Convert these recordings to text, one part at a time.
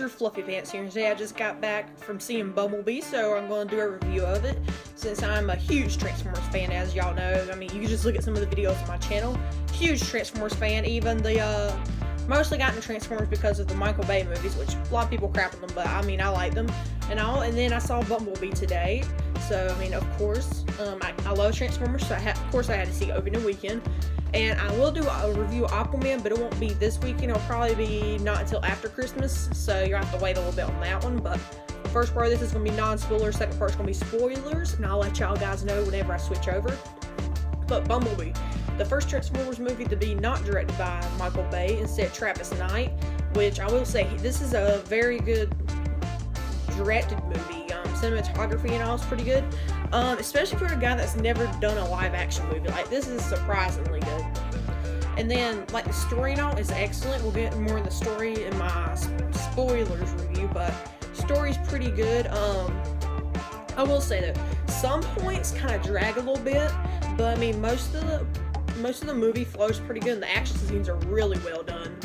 your Fluffy Pants here, and today I just got back from seeing Bumblebee, so I'm going to do a review of it, since I'm a huge Transformers fan, as y'all know. I mean, you can just look at some of the videos on my channel. Huge Transformers fan, even the, mostly got into Transformers because of the Michael Bay movies, which a lot of people crap on them, but I mean, I like them, and all. And then I saw Bumblebee today, so, I mean, of course, I love Transformers, so of course I had to see opening weekend. And I will do a review of Aquaman, but it won't be this weekend. It'll probably be not until after Christmas, so you'll have to wait a little bit on that one. But first part of this is going to be non-spoilers, second part is going to be spoilers, and I'll let y'all guys know whenever I switch over. But Bumblebee, the first Transformers movie to be not directed by Michael Bay, instead Travis Knight, which I will say, this is a very good directed movie. Cinematography and all is pretty good, especially for a guy that's never done a live action movie. Like, this is surprisingly good. And then, like, the story and all is excellent. We'll get more of the story in my spoilers review, but story's pretty good. I will say that some points kind of drag a little bit, but I mean, most of the movie flows pretty good, and the action scenes are really well done.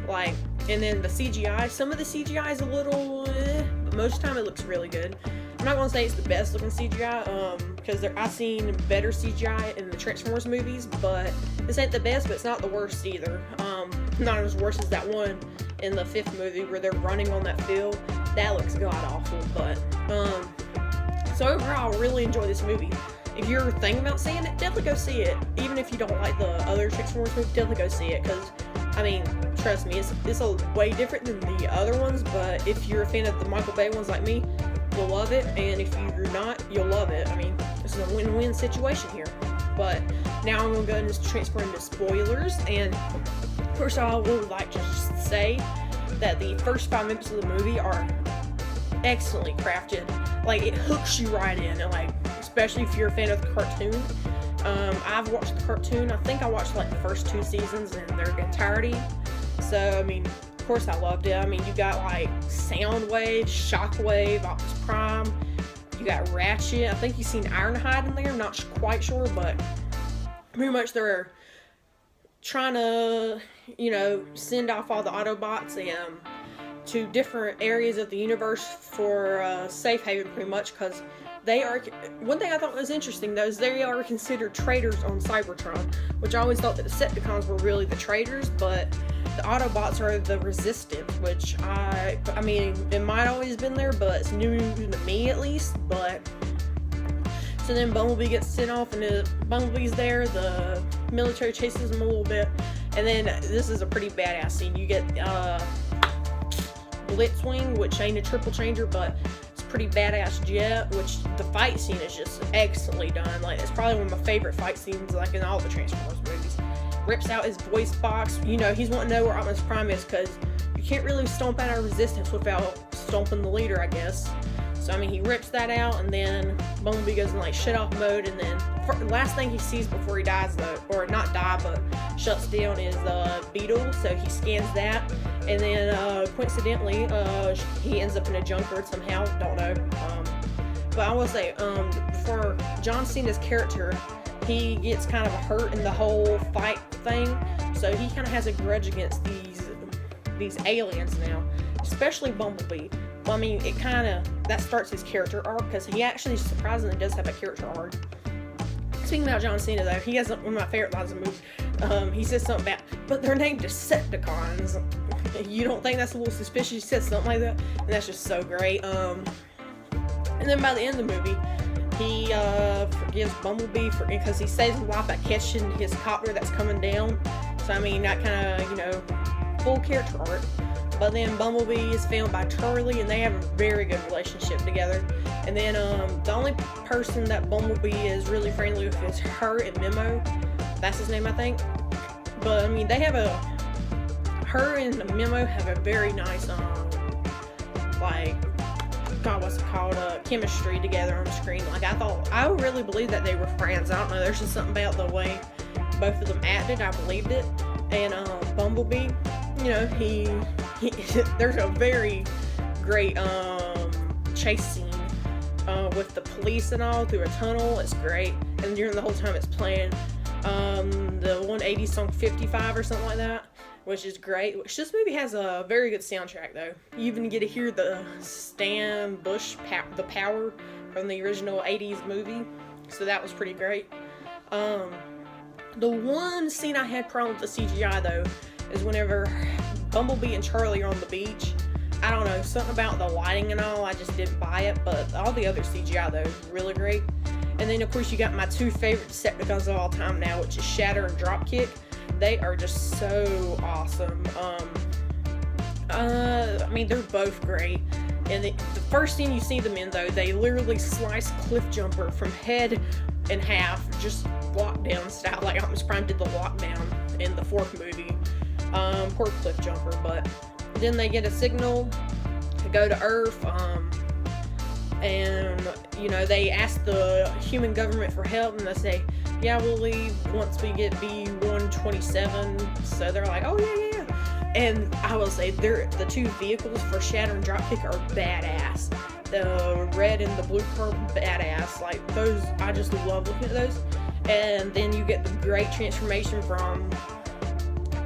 Like, and then the CGI, some of the CGI is a little but most of the time it looks really good. I'm not going to say it's the best looking CGI, because I've seen better CGI in the Transformers movies, but this ain't the best, but it's not the worst either. Not as worse as that one in the 5th movie where they're running on that field. That looks god-awful, but, so overall, I really enjoy this movie. If you're thinking about seeing it, definitely go see it. Even if you don't like the other Transformers movies, definitely go see it, because, I mean, trust me, it's a way different than the other ones, but if you're a fan of the Michael Bay ones like me, you'll love it, and if you're not, you'll love it. I mean, it's a win-win situation here. But now I'm going to go and just transfer into spoilers, and first of all, I would like to just say that the first 5 minutes of the movie are excellently crafted. Like, it hooks you right in, and like, especially if you're a fan of the cartoon. I've watched the cartoon. I think I watched like the first 2 seasons in their entirety. So, I mean, of course I loved it. I mean, you got like Soundwave, Shockwave, Optimus Prime. You got Ratchet. I think you've seen Ironhide in there. I'm not quite sure, but pretty much they're trying to, you know, send off all the Autobots to different areas of the universe for safe haven, pretty much, because they are, one thing I thought was interesting though, is they are considered traitors on Cybertron, which I always thought that the Decepticons were really the traitors, but the Autobots are the resistance, which I mean, it might always been there, but it's new to me at least. But so then Bumblebee gets sent off, and Bumblebee's there, the military chases him a little bit, and then this is a pretty badass scene. You get Blitzwing, which ain't a triple changer, but pretty badass jet, which the fight scene is just excellently done. Like, it's probably one of my favorite fight scenes, like, in all the Transformers movies. Rips out his voice box. You know, he's wanting to know where Optimus Prime is, because you can't really stomp out our resistance without stomping the leader, I guess. So, I mean, he rips that out, and then Bumblebee goes in, like, shut-off mode, and then the last thing he sees before he dies, though, or not die, but shuts down, is Beetle, so he scans that, and then, coincidentally, he ends up in a junkyard somehow, don't know, but I will say, for John Cena's character, he gets kind of hurt in the whole fight thing, so he kind of has a grudge against these aliens now, especially Bumblebee. Well, I mean, it kind of, that starts his character arc, because he actually surprisingly does have a character arc. Speaking about John Cena, though, he has one of my favorite lines of movies. He says something about, but they're named Decepticons. You don't think that's a little suspicious? He says something like that, and that's just so great. And then by the end of the movie, he forgives Bumblebee because he saves his life by catching his copter that's coming down. So, I mean, that kind of, you know, full character arc. But then Bumblebee is found by Charlie, and they have a very good relationship together. And then the only person that Bumblebee is really friendly with is her and Memo. That's his name, I think. But I mean, they have her and Memo have a very nice, like, God, what's it called? Chemistry together on screen. Like, I really believe that they were friends. I don't know, there's just something about the way both of them acted. I believed it. And Bumblebee, you know, there's a very great chase scene with the police and all through a tunnel. It's great, and during the whole time it's playing the 180 song 55 or something like that. which is great. Which this movie has a very good soundtrack, though. You even get to hear the Stan Bush, the Power from the original 80s movie, so that was pretty great. The one scene I had problem with the CGI, though, is whenever Bumblebee and Charlie are on the beach. I don't know, something about the lighting and all, I just didn't buy it, but all the other CGI, though, is really great. And then, of course, you got my two favorite Decepticons of all time now, which is Shatter and Dropkick. They are just so awesome. I mean, they're both great. And the first scene you see them in, though, they literally slice Cliff Jumper from head in half, just lockdown style, like Optimus Prime did the lockdown in the fourth movie. Poor Cliff Jumper, but then they get a signal to go to Earth, and, you know, they ask the human government for help, and they say, yeah, we'll leave once we get B-127, so they're like, oh, yeah. And I will say, the two vehicles for Shatter and Dropkick are badass. The red and the blue car, badass. Like, those, I just love looking at those. And then you get the great transformation from,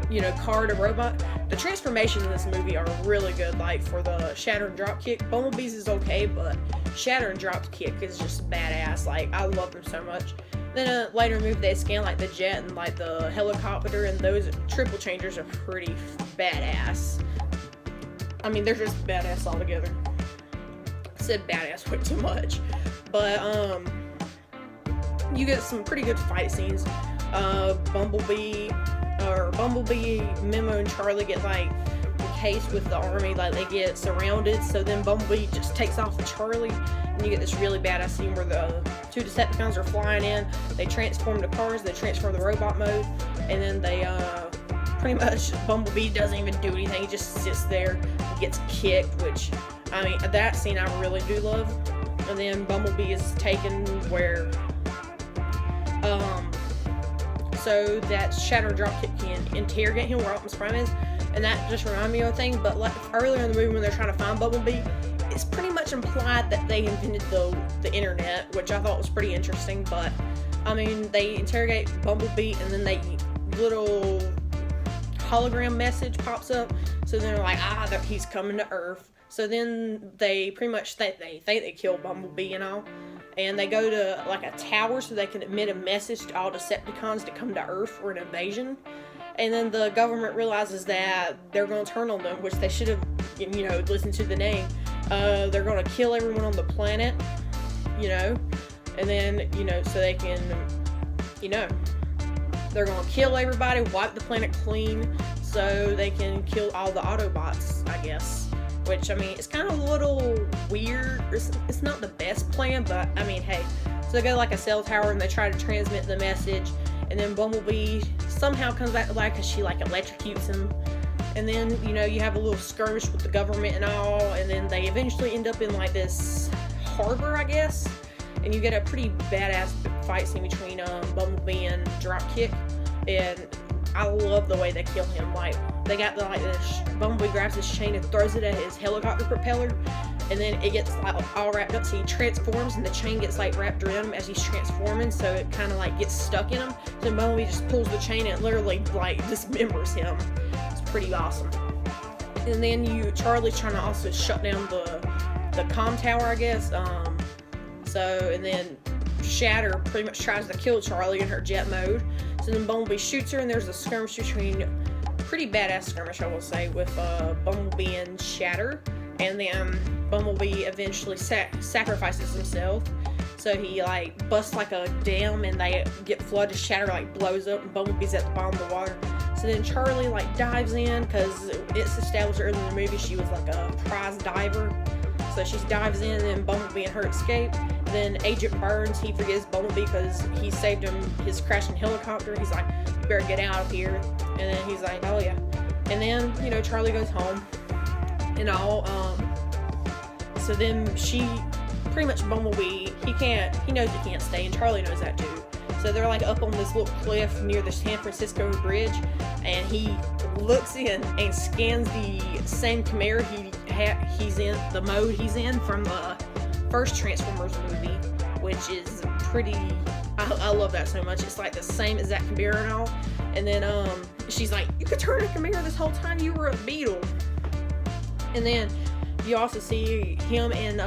you know, car to robot. The transformations in this movie are really good, like, for the Shatter and Dropkick. Bumblebee's is okay, but Shatter and Dropkick is just badass. Like, I love them so much. Then later in the movie, they scan, like, the jet and, like, the helicopter, and those triple changers are pretty badass. I mean, they're just badass altogether. I said badass way too much. But, you get some pretty good fight scenes. Bumblebee, Memo, and Charlie get, like, encased with the army, like, they get surrounded, so then Bumblebee just takes off with Charlie, and you get this really badass scene where the two Decepticons are flying in, they transform the cars, they transform the robot mode, and then they, pretty much, Bumblebee doesn't even do anything, he just sits there and gets kicked, which, I mean, that scene I really do love. And then Bumblebee is taken where, so that Shatter and Dropkick can interrogate him where Optimus Prime is, and that just reminded me of a thing, but like earlier in the movie when they're trying to find Bumblebee, it's pretty much implied that they invented the internet, which I thought was pretty interesting, but, I mean, they interrogate Bumblebee, and then little hologram message pops up, so then they're like, he's coming to Earth, so then they pretty much think they killed Bumblebee and all, and they go to, like, a tower so they can emit a message to all Decepticons to come to Earth for an invasion. And then the government realizes that they're going to turn on them, which they should have, you know, listened to the name. They're going to kill everyone on the planet, you know, and then, you know, so they can, you know, they're going to kill everybody, wipe the planet clean, so they can kill all the Autobots, I guess. Which, I mean, it's kind of a little weird. It's not the best plan, but, I mean, hey. So they go to, like, a cell tower, and they try to transmit the message, and then Bumblebee somehow comes back to life because she, like, electrocutes him. And then, you know, you have a little skirmish with the government and all, and then they eventually end up in, like, this harbor, I guess. And you get a pretty badass fight scene between Bumblebee and Dropkick, and I love the way they kill him. Like, they got this Bumblebee grabs his chain and throws it at his helicopter propeller, and then it gets, like, all wrapped up, so he transforms, and the chain gets, like, wrapped around him as he's transforming, so it kind of, like, gets stuck in him. So Bumblebee just pulls the chain and literally, like, dismembers him. It's pretty awesome. And then Charlie's trying to also shut down the comm tower, I guess. And then Shatter pretty much tries to kill Charlie in her jet mode. So then Bumblebee shoots her, and there's a skirmish between, pretty badass skirmish, I will say, with Bumblebee and Shatter. And then Bumblebee eventually sacrifices himself. So he, like, busts, like, a dam, and they get flooded. Shatter, like, blows up, and Bumblebee's at the bottom of the water. So then Charlie, like, dives in, because it's established earlier in the movie she was, like, a prize diver. So she dives in, and then Bumblebee and her escape. Then Agent Burns, he forgives Bumblebee because he saved him his crashing helicopter. He's like, you better get out of here. And then he's like, oh yeah. And then, you know, Charlie goes home and all. So then pretty much Bumblebee, he knows he can't stay, and Charlie knows that too. So they're, like, up on this little cliff near the San Francisco Bridge, and he looks in and scans the same Chimera he's in, the mode he's in from the first Transformers movie, which is pretty, I love that so much. It's like the same exact Chimera and all. And then she's like, you could turn a mirror this whole time you were a beetle. And then you also see him and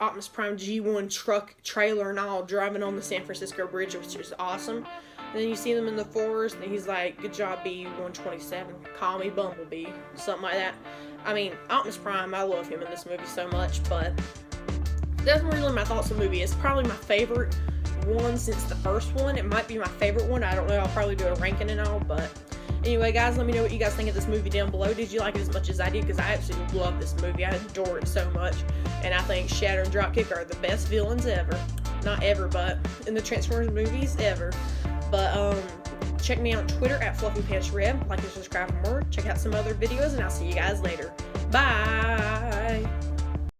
Optimus Prime G1 truck trailer and all driving on the San Francisco Bridge, which is awesome. And then you see them in the forest, and he's like, good job, B-127. Call me Bumblebee. Something like that. I mean, Optimus Prime, I love him in this movie so much, but that's really my thoughts on the movie. It's probably my favorite one since the first one. It might be my favorite one. I don't know. I'll probably do a ranking and all, but anyway, guys, let me know what you guys think of this movie down below. Did you like it as much as I did? Because I absolutely love this movie. I adore it so much. And I think Shatter and Dropkick are the best villains ever. Not ever, but in the Transformers movies, ever. But, check me out on Twitter at FluffyPantsReb. Like and subscribe for more. Check out some other videos, and I'll see you guys later. Bye!